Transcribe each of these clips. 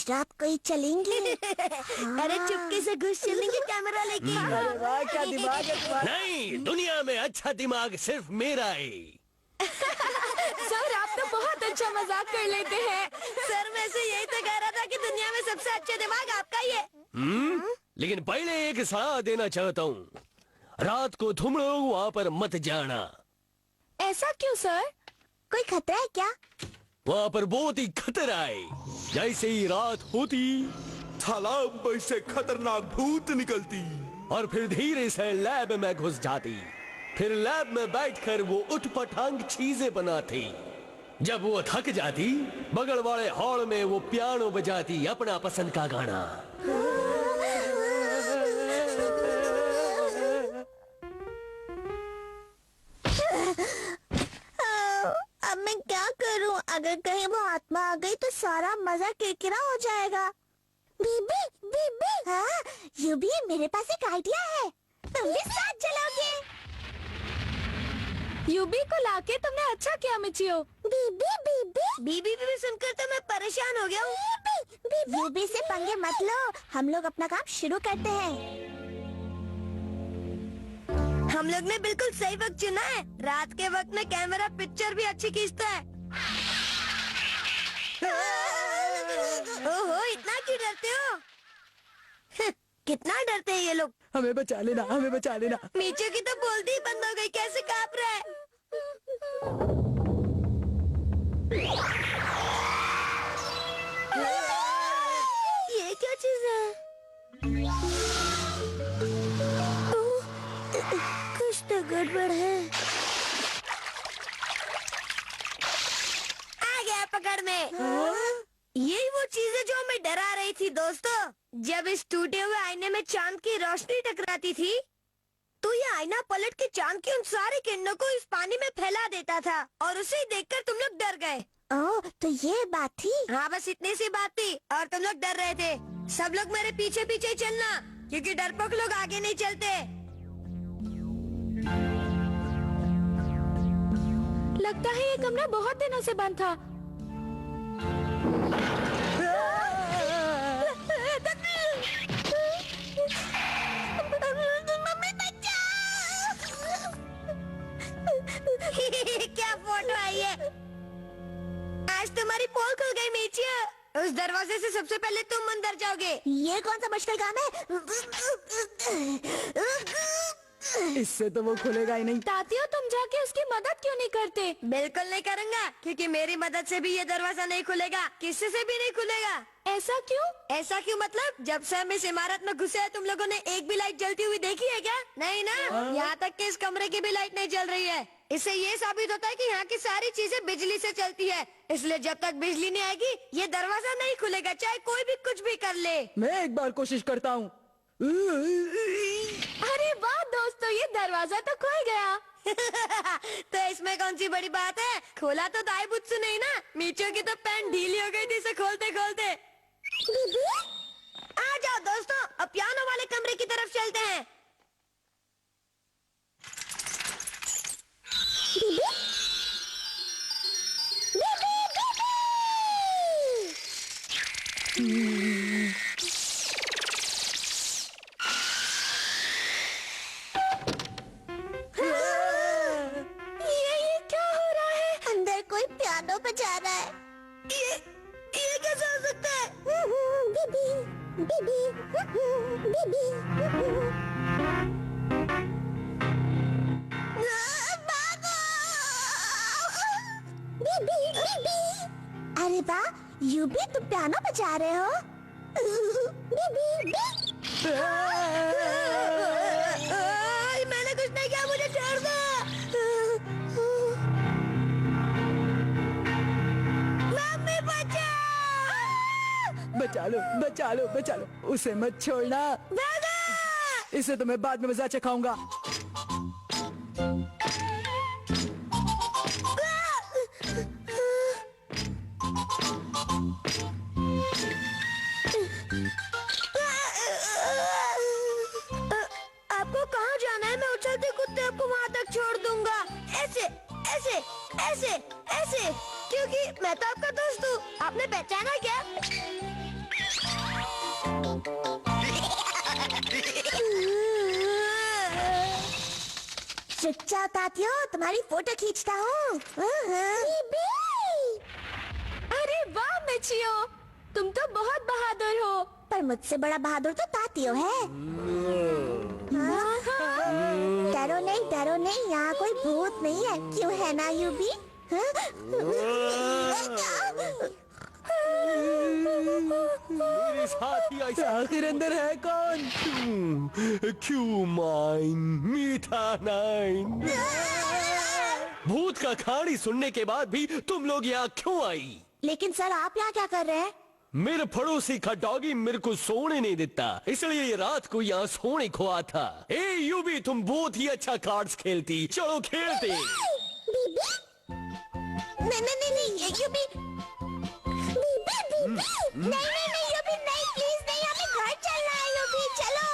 रात को ही चलेंगे। अरे चुपके से घुस चलेंगे कैमरा लेके। अरे वाह, क्या दिमाग है तुम्हारा। नहीं, दुनिया में अच्छा दिमाग सिर्फ मेरा है। सर आप तो बहुत अच्छा मजाक कर लेते हैं। सर मैं से यही तो कह रहा था कि दुनिया में सबसे अच्छा दिमाग आपका ही है। लेकिन पहले एक सलाह देना चाहता हूँ, रात को तुम लोग वहाँ पर मत जाना। ऐसा क्यों सर? कोई खतरा है क्या? वहाँ पर बहुत ही खतरा है। जैसे ही रात होती, तालाब में से खतरनाक भूत निकलती और फिर धीरे से लैब में घुस जाती। फिर लैब में बैठकर वो उठपटांग चीजें बनाती। जब वो थक जाती, बगल वाले हॉल में वो पियानो बजाती अपना पसंद का गाना। अब मैं क्या करूं? अगर कहीं वो आत्मा आ गई तो सारा मजा किरकिरा हो जाएगा। बीबी, बीबी, हाँ, यूबी, मेरे पास एक आइडिया है। तुम भी साथ चलोगे? यूबी को लाके तुमने अच्छा किया मिचियो। बीबी, बीबी, बीबी भी सुनकर तो मैं परेशान हो गया हूँ। बीबी, बीबी, यूबी से पंगे मत लो, हम लोग अपना काम शुरू करते हैं। हम लोग ने बिल्कुल सही वक्त चुना है। रात के वक्त में कैमरा पिक्चर भी अच्छी खींचता है। ओहो, इतना क्यों डरते हो? कितना डरते हैं ये लोग। हमें बचा लेना, हमें बचा लेना। मीचू की तो बोलती ही बंद हो गई, कैसे कांप रहा है। ये क्या चीज है? कुछ तो गड़बड़ है। आ गया पकड़ में। यही वो चीज है जो हमें डरा रही थी दोस्तों। जब इस टूटे हुए आईने में चांद की रोशनी टकराती थी तो ये आईना पलट के चांद की उन सारी किरणों को इस पानी में फैला देता था और उसे ही देखकर तुम लोग डर गए। ओह, तो ये बात थी। हाँ, बस इतनी सी बात थी और तुम लोग डर रहे थे। सब लोग मेरे पीछे पीछे चलना, क्योंकि डरपोक लोग आगे नहीं चलते। लगता है ये कमरा बहुत दिनों से बंद था। मम्मी बचाओ! क्या फोटो आई है? आज तुम्हारी पोल खुल गई मीचिया। उस दरवाजे से सबसे पहले तुम अंदर जाओगे। ये कौन सा मुश्किल काम है? इससे तो वो खुलेगा ही नहीं। तातियो, तुम जाके उसकी मदद क्यों नहीं करते? बिल्कुल नहीं करूँगा, क्योंकि मेरी मदद से भी ये दरवाजा नहीं खुलेगा, किसी से भी नहीं खुलेगा। ऐसा क्यों? ऐसा क्यों मतलब? जब से हम इस इमारत में घुसे हैं, तुम लोगों ने एक भी लाइट जलती हुई देखी है क्या? नहीं ना। यहाँ तक कि इस कमरे की भी लाइट नहीं जल रही है। इससे ये साबित होता है कि यहाँ की सारी चीजें बिजली से चलती है। इसलिए जब तक बिजली नहीं आएगी ये दरवाजा नहीं खुलेगा, चाहे कोई भी कुछ भी कर ले। मैं एक बार कोशिश करता हूँ। अरे वाह दोस्तों, ये दरवाजा तो खुल गया। तो इसमें कौन सी बड़ी बात है? खोला तो दाईबुत्सु नहीं ना। मीचो की तो पैंट ढीली हो गई थी इसे खोलते खोलते। आ जाओ दोस्तों, अब पियानो वाले कमरे की तरफ चलते हैं। ये क्या हो रहा है? अंदर कोई पियानो बजा रहा है। ये कैसे हो सकता है? बीबी, बीबी, बीबी। भागो! बीबी, बीबी। अरे वाह, यूबी तुम पियानो बजा रहे हो? बीबी, बीबी। मैंने कुछ नहीं किया, मुझे छोड़ दो। मम्मी बचाओ! बचा लो, बचा बचा लो बचा लो, उसे मत छोड़ना। इसे तो मैं बाद में मजा चखाऊंगा। आपको कहाँ जाना है? मैं उछलते कूदते आपको वहाँ तक छोड़ दूंगा। ऐसे ऐसे ऐसे ऐसे, क्योंकि मैं तो आपका दोस्त हूँ। आपने पहचाना क्या? चुपचाप तातियो, तुम्हारी फोटो खींचता हूँ। अरे वाह मिचियो, तुम तो बहुत बहादुर हो। पर मुझसे बड़ा बहादुर तो तातियो है। डरो नहीं, यहाँ कोई भूत नहीं है, क्यों है ना यूबी? मेरे साथी ऐसा आखिर अंदर है कौन? क्यों माइन मीठा नाइन। भूत का कहानी सुनने के बाद भी तुम लोग यहाँ क्यों आई? लेकिन सर आप यहाँ क्या कर रहे हैं? मेरे पड़ोसी का डॉगी मेरे को सोने नहीं देता, इसलिए ये रात को यहाँ सोने को आया था। ए यूबी, तुम बहुत ही अच्छा कार्ड्स खेलती, चलो खेलते। बीबी? नहीं यूबी। बीबी नहीं यूबी नहीं, प्लीज नहीं, हमें घर चलना है यूबी, चलो।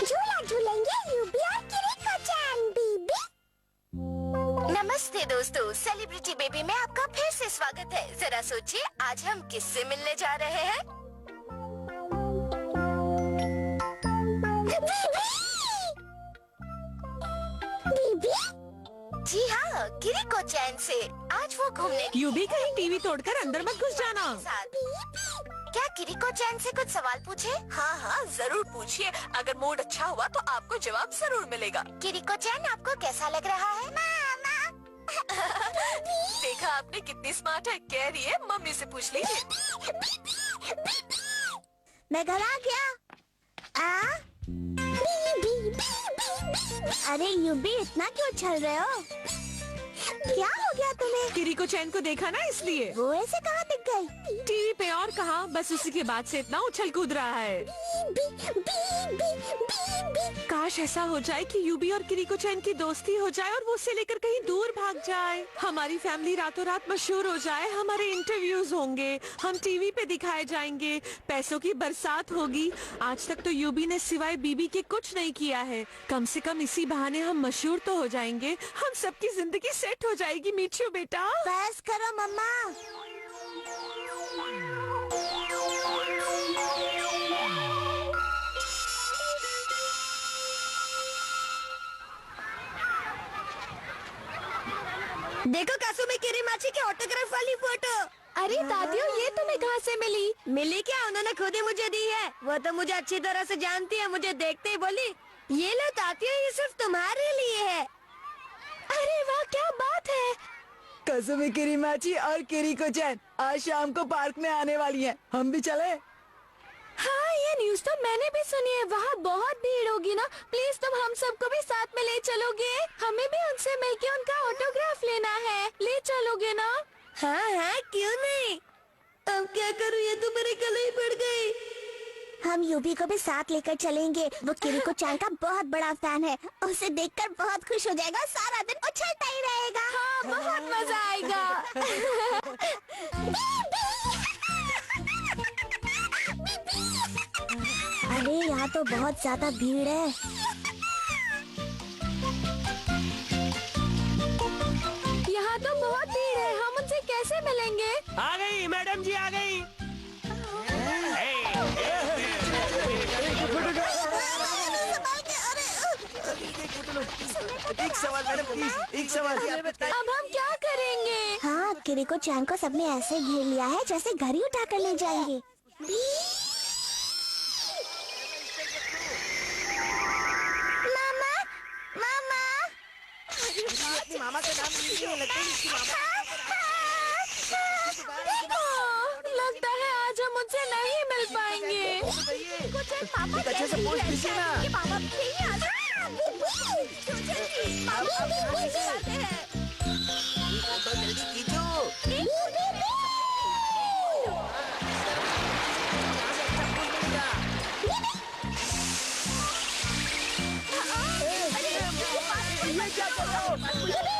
झूला झूलेंगे यूबी और किरीको-चैन। बीबी नमस्ते दोस्तों, सेलिब्रिटी बेबी में आपका फिर से स्वागत है। जरा सोचिए आज हम किससे मिलने जा रहे हैं? बीबी जी हाँ, किरीको-चैन से। आज वो घूमने यूबी कहीं टीवी तोड़कर अंदर मत घुस जाना। साथ। क्या किरीको-चैन से कुछ सवाल पूछे? हाँ हाँ जरूर पूछिए, अगर मूड अच्छा हुआ तो आपको जवाब जरूर मिलेगा। किरीको-चैन आपको कैसा लग रहा है? देखा आपने कितनी स्मार्ट है, कह रही है मम्मी से पूछ लीजिए। मैं घर आ गया। अरे यूबी इतना क्यों उछल रहे हो? क्या हो गया तुम्हें? किरीको-चैन को देखा ना, इसलिए। वो ऐसे कहाँ दिख गई? टीवी पे और कहा, बस उसी के बाद से इतना उछल कूद रहा है। काश ऐसा हो जाए कि यूबी और किरीको-चैन की दोस्ती हो जाए और वो उसे लेकर कहीं दूर भाग जाए। हमारी फैमिली रातों रात मशहूर हो जाए, हमारे इंटरव्यूज होंगे, हम टीवी पे दिखाए जाएंगे, पैसों की बरसात होगी। आज तक तो यूबी ने सिवाय बीबी के कुछ नहीं किया है। कम से कम इसी बहाने हम मशहूर तो हो जाएंगे, हम सबकी जिंदगी सेट हो जाएगी। मीठू बेटा बस करो मम्मा। देखो कासुमी किरीमाची की ऑटोग्राफ वाली फोटो। अरे दादियों, ये तुम्हें कहाँ से मिली? मिली क्या? उन्होंने खुद ही मुझे दी है। वो तो मुझे अच्छी तरह से जानती है, मुझे देखते ही बोली, ये लो तातियों, ये सिर्फ तुम्हारे लिए है। अरे वाह, क्या बात है। कसुमी किरीमाची और किरीको-चैन आज शाम को पार्क में आने वाली हैं, हम भी चले? हाँ, ये न्यूज़ तो मैंने भी सुनी है। वहाँ बहुत भीड़ होगी ना, प्लीज तुम हम सबको भी साथ में ले चलोगे? हमें भी उनसे मिलके उनका ऑटोग्राफ लेना है, ले चलोगे ना? हाँ हाँ, क्यों नहीं। अब क्या करूँ, ये तो मेरे गले ही पड़ गई। हम यूबी को भी साथ लेकर चलेंगे। वो किरीको-चैन का बहुत बड़ा फैन है, उसे देखकर बहुत खुश हो जाएगा, सारा दिन उछलता ही रहेगा। हाँ, बहुत मजा आएगा। अरे यहाँ तो बहुत ज्यादा भीड़ है। यहाँ तो बहुत भीड़ है, हम उनसे कैसे मिलेंगे? आ गई मैडम जी, आ गई। एक सवाल मैडम प्लीज, एक सवाल। अब हम क्या करेंगे? हाँ, किरीको-चैन को सबने ऐसे घेर लिया है जैसे घर ही उठा कर ले जाएंगे। मामा, मामा, मामा का नाम लीजिए, लगता है इसकी मामा। लगता है आज हम उनसे नहीं मिल पाएंगे। एक अच्छे से पोस्ट दीजिए ना। जल्दी कीजिए। ये